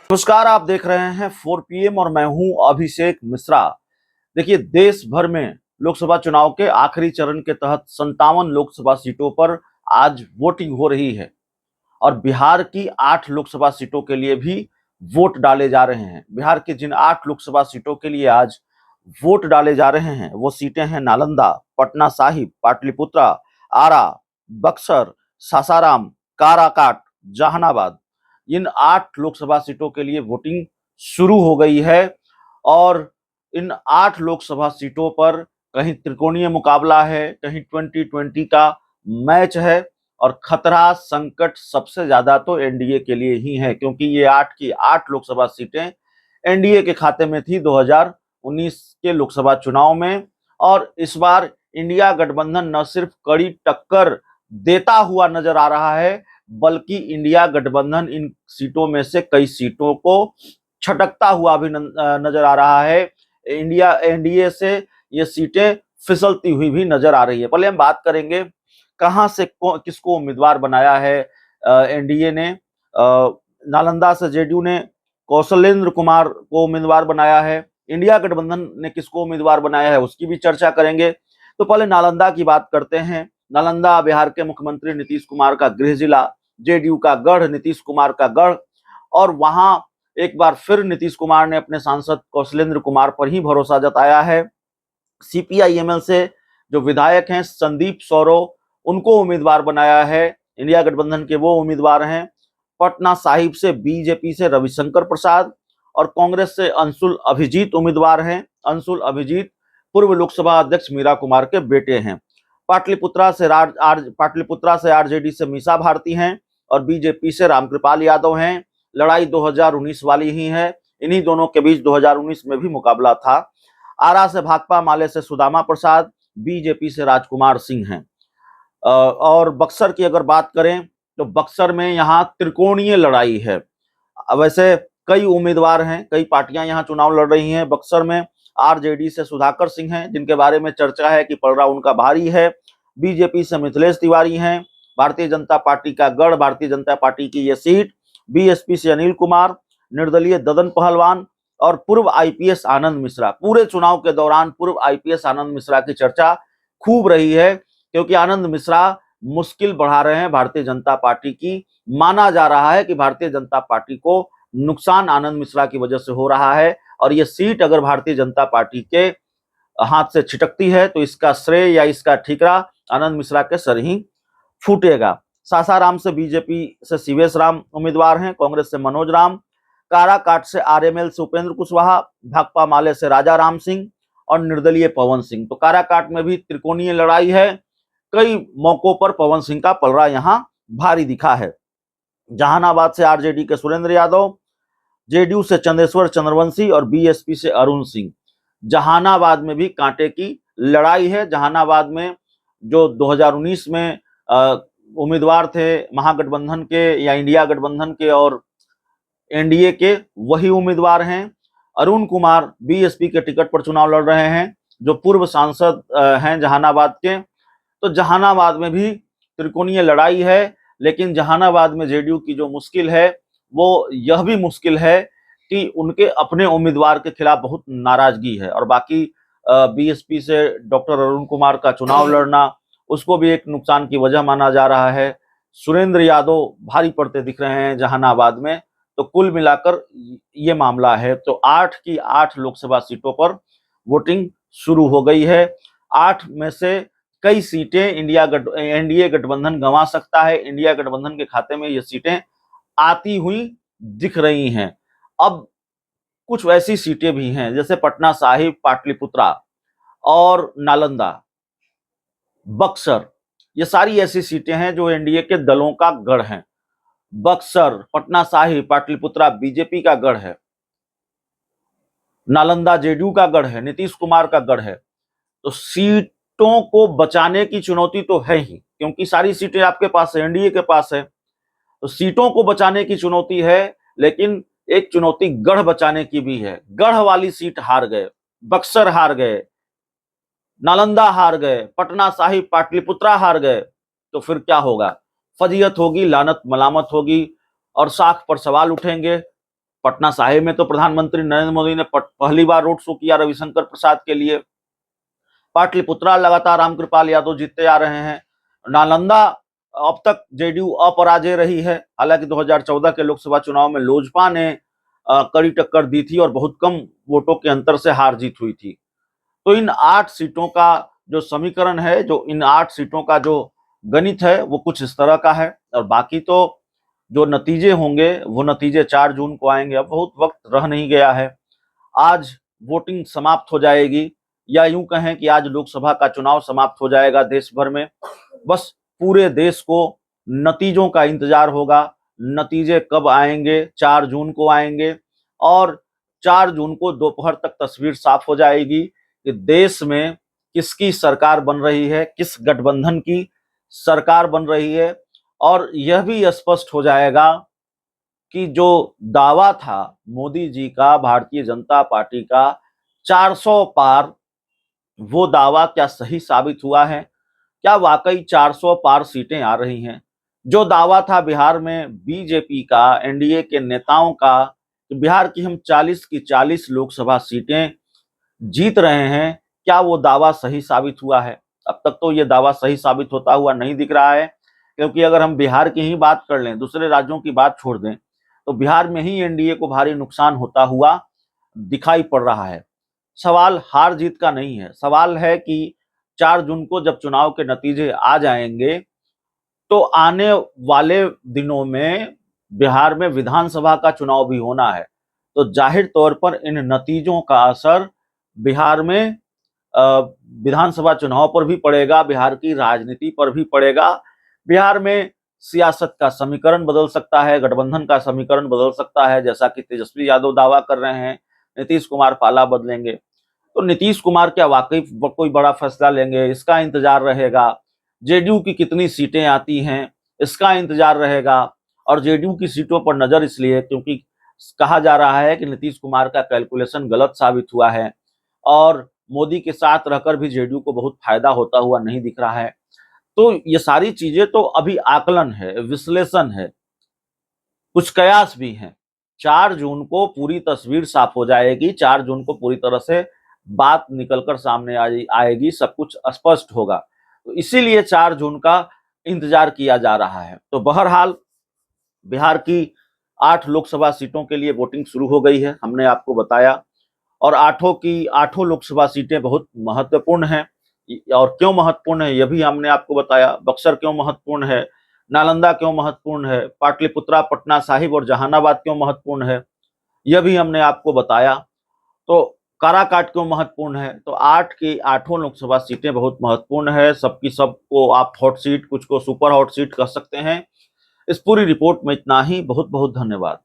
नमस्कार, आप देख रहे हैं 4 PM और मैं हूं अभिषेक मिश्रा। देखिए, देश भर में लोकसभा चुनाव के आखिरी चरण के तहत 57 लोकसभा सीटों पर आज वोटिंग हो रही है और बिहार की 8 लोकसभा सीटों के लिए भी वोट डाले जा रहे हैं। बिहार की जिन 8 लोकसभा सीटों के लिए आज वोट डाले जा रहे हैं वो सीटें हैं नालंदा, पटना साहिब, पाटलिपुत्रा, आरा, बक्सर, सासाराम, काराकाट, जहानाबाद। इन 8 लोकसभा सीटों के लिए वोटिंग शुरू हो गई है और इन 8 लोकसभा सीटों पर कहीं त्रिकोणीय मुकाबला है, कहीं 2020 का मैच है और खतरा संकट सबसे ज्यादा तो एनडीए के लिए ही है, क्योंकि ये 8 की 8 लोकसभा सीटें एनडीए के खाते में थी 2019 के लोकसभा चुनाव में। और इस बार इंडिया गठबंधन न सिर्फ कड़ी टक्कर देता हुआ नजर आ रहा है, बल्कि इंडिया गठबंधन इन सीटों में से कई सीटों को छटकता हुआ भी नजर आ रहा है। इंडिया एनडीए से ये सीटें फिसलती हुई भी नजर आ रही है। पहले हम बात करेंगे कहां से किसको उम्मीदवार बनाया है एनडीए ने। नालंदा से जेडीयू ने कौशलेंद्र कुमार को उम्मीदवार बनाया है। इंडिया गठबंधन ने किसको उम्मीदवार बनाया है उसकी भी चर्चा करेंगे। तो पहले नालंदा की बात करते हैं। नालंदा बिहार के मुख्यमंत्री नीतीश कुमार का गृह जिला, जेडीयू का गढ़, नीतीश कुमार का गढ़। और वहां एक बार फिर नीतीश कुमार ने अपने सांसद कौशलेंद्र कुमार पर ही भरोसा जताया है। सीपीआईएमएल से जो विधायक हैं संदीप सौरव, उनको उम्मीदवार बनाया है। इंडिया गठबंधन के वो उम्मीदवार हैं। पटना साहिब से बीजेपी से रविशंकर प्रसाद और कांग्रेस से अंशुल अभिजीत उम्मीदवार हैं। अंशुल अभिजीत पूर्व लोकसभा अध्यक्ष मीरा कुमार के बेटे हैं। पाटलिपुत्रा से आरजेडी से मीसा भारती हैं और बीजेपी से रामकृपाल यादव हैं। लड़ाई 2019 वाली ही है। इन्हीं दोनों के बीच 2019 में भी मुकाबला था। आरा से भाकपा माले से सुदामा प्रसाद, बीजेपी से राजकुमार सिंह हैं। और बक्सर की अगर बात करें तो बक्सर में यहाँ त्रिकोणीय लड़ाई है। वैसे कई उम्मीदवार हैं, कई पार्टियां यहाँ चुनाव लड़ रही हैं। बक्सर में आरजेडी से सुधाकर सिंह हैं, जिनके बारे में चर्चा है कि पलड़ा उनका भारी है। बीजेपी से मिथिलेश तिवारी हैं। भारतीय जनता पार्टी का गढ़, भारतीय जनता पार्टी की ये सीट। बीएसपी से अनिल कुमार, निर्दलीय ददन पहलवान और पूर्व आईपीएस आनंद मिश्रा। पूरे चुनाव के दौरान पूर्व आईपीएस आनंद मिश्रा की चर्चा खूब रही है, क्योंकि आनंद मिश्रा मुश्किल बढ़ा रहे हैं भारतीय जनता पार्टी की। माना जा रहा है कि भारतीय जनता पार्टी को नुकसान आनंद मिश्रा की वजह से हो रहा है और ये सीट अगर भारतीय जनता पार्टी के हाथ से छिटकती है तो इसका श्रेय या इसका ठीकरा आनंद मिश्रा के सर ही फूटेगा। सासाराम से बीजेपी से सीवेश राम उम्मीदवार हैं, कांग्रेस से मनोज राम, काराकाट से आरएमएल से उपेंद्र कुशवाहा, भाकपा माले से राजा राम सिंह और निर्दलीय पवन सिंह। तो काराकाट में भी त्रिकोणीय लड़ाई है। कई मौकों पर पवन सिंह का पलड़ा यहां भारी दिखा है। जहानाबाद से आरजेडी के सुरेंद्र यादव, जेडीयू से चंदेश्वर चंद्रवंशी और बीएसपी से अरुण सिंह। जहानाबाद में भी कांटे की लड़ाई है। जहानाबाद में जो 2019 में उम्मीदवार थे महागठबंधन के या इंडिया गठबंधन के और एनडीए के, वही उम्मीदवार हैं। अरुण कुमार बीएसपी के टिकट पर चुनाव लड़ रहे हैं, जो पूर्व सांसद हैं जहानाबाद के। तो जहानाबाद में भी त्रिकोणीय लड़ाई है, लेकिन जहानाबाद में जेडीयू की जो मुश्किल है वो यह भी मुश्किल है कि उनके अपने उम्मीदवार के खिलाफ बहुत नाराजगी है। और बाकी बीएसपी से डॉक्टर अरुण कुमार का चुनाव लड़ना उसको भी एक नुकसान की वजह माना जा रहा है। सुरेंद्र यादव भारी पड़ते दिख रहे हैं जहानाबाद में। तो कुल मिलाकर ये मामला है। तो 8 की 8 लोकसभा सीटों पर वोटिंग शुरू हो गई है। 8 में से कई सीटें एनडीए गठबंधन गंवा सकता है। इंडिया गठबंधन के खाते में ये सीटें आती हुई दिख रही हैं। अब कुछ वैसी सीटें भी हैं जैसे पटना साहिब, पाटलिपुत्रा और नालंदा, बक्सर। ये सारी ऐसी सीटें हैं जो एनडीए के दलों का गढ़ हैं। बक्सर, पटना साहिब, पाटलिपुत्रा बीजेपी का गढ़ है। नालंदा जेडीयू का गढ़ है, नीतीश कुमार का गढ़ है। तो सीटों को बचाने की चुनौती तो है ही, क्योंकि सारी सीटें आपके पास है, एनडीए के पास है। तो सीटों को बचाने की चुनौती है, लेकिन एक चुनौती गढ़ बचाने की भी है। गढ़ वाली सीट हार गए, बक्सर हार गए, नालंदा हार गए, पटना साहिब पाटलिपुत्रा हार गए, तो फिर क्या होगा? फजीयत होगी, लानत मलामत होगी और साख पर सवाल उठेंगे। पटना साहिब में तो प्रधानमंत्री नरेंद्र मोदी ने पहली बार रोड शो किया रविशंकर प्रसाद के लिए। पाटलिपुत्रा लगातार रामकृपाल यादव जीतते आ रहे हैं। नालंदा अब तक जेडीयू अपराजय रही है, हालांकि 2014 के लोकसभा चुनाव में लोजपा ने कड़ी टक्कर दी थी और बहुत कम वोटों के अंतर से हार जीत हुई थी। तो इन 8 सीटों का जो समीकरण है, जो इन 8 सीटों का जो गणित है, वो कुछ इस तरह का है। और बाकी तो जो नतीजे होंगे वो नतीजे 4 जून को आएंगे। अब बहुत वक्त रह नहीं गया है, आज वोटिंग समाप्त हो जाएगी, या यूं कहें कि आज लोकसभा का चुनाव समाप्त हो जाएगा देश भर में। बस पूरे देश को नतीजों का इंतजार होगा। नतीजे कब आएंगे? 4 जून को आएंगे, और 4 जून को दोपहर तक तस्वीर साफ हो जाएगी कि देश में किसकी सरकार बन रही है, किस गठबंधन की सरकार बन रही है। और यह भी स्पष्ट हो जाएगा कि जो दावा था मोदी जी का, भारतीय जनता पार्टी का 400 पार, वो दावा क्या सही साबित हुआ है? क्या वाकई 400 पार सीटें आ रही हैं? जो दावा था बिहार में बीजेपी का, एनडीए के नेताओं का, कि बिहार की हम 40 की 40 लोकसभा सीटें जीत रहे हैं, क्या वो दावा सही साबित हुआ है? अब तक तो ये दावा सही साबित होता हुआ नहीं दिख रहा है, क्योंकि अगर हम बिहार की ही बात कर लें, दूसरे राज्यों की बात छोड़ दें, तो बिहार में ही एनडीए को भारी नुकसान होता हुआ दिखाई पड़ रहा है। सवाल हार जीत का नहीं है, सवाल है कि 4 जून को जब चुनाव के नतीजे आ जाएंगे, तो आने वाले दिनों में बिहार में विधानसभा का चुनाव भी होना है। तो जाहिर तौर पर इन नतीजों का असर बिहार में विधानसभा चुनाव पर भी पड़ेगा, बिहार की राजनीति पर भी पड़ेगा। बिहार में सियासत का समीकरण बदल सकता है, गठबंधन का समीकरण बदल सकता है, जैसा कि तेजस्वी यादव दावा कर रहे हैं नीतीश कुमार पाला बदलेंगे। तो नीतीश कुमार क्या वाकई कोई बड़ा फैसला लेंगे, इसका इंतजार रहेगा। जेडीयू की कितनी सीटें आती हैं, इसका इंतजार रहेगा। और जेडीयू की सीटों पर नजर इसलिए क्योंकि कहा जा रहा है कि नीतीश कुमार का कैलकुलेशन गलत साबित हुआ है, और मोदी के साथ रहकर भी जेडीयू को बहुत फायदा होता हुआ नहीं दिख रहा है। तो ये सारी चीजें तो अभी आकलन है, विश्लेषण है, कुछ कयास भी हैं। 4 जून को पूरी तस्वीर साफ हो जाएगी, 4 जून को पूरी तरह से बात निकलकर सामने आएगी, सब कुछ स्पष्ट होगा। तो इसीलिए 4 जून का इंतजार किया जा रहा है। तो बहरहाल बिहार की 8 लोकसभा सीटों के लिए वोटिंग शुरू हो गई है, हमने आपको बताया। और 8 लोकसभा सीटें बहुत महत्वपूर्ण हैं, और क्यों महत्वपूर्ण है यह भी हमने आपको बताया। बक्सर क्यों महत्वपूर्ण है, नालंदा क्यों महत्वपूर्ण है, पाटलिपुत्रा, पटना साहिब और जहानाबाद क्यों महत्वपूर्ण है, यह भी हमने आपको बताया। तो काराकाट क्यों महत्वपूर्ण है। तो 8 की 8 लोकसभा सीटें बहुत महत्वपूर्ण है, सबकी सबको आप हॉट सीट, कुछ को सुपर हॉट सीट कह सकते हैं। इस पूरी रिपोर्ट में इतना ही। बहुत बहुत धन्यवाद।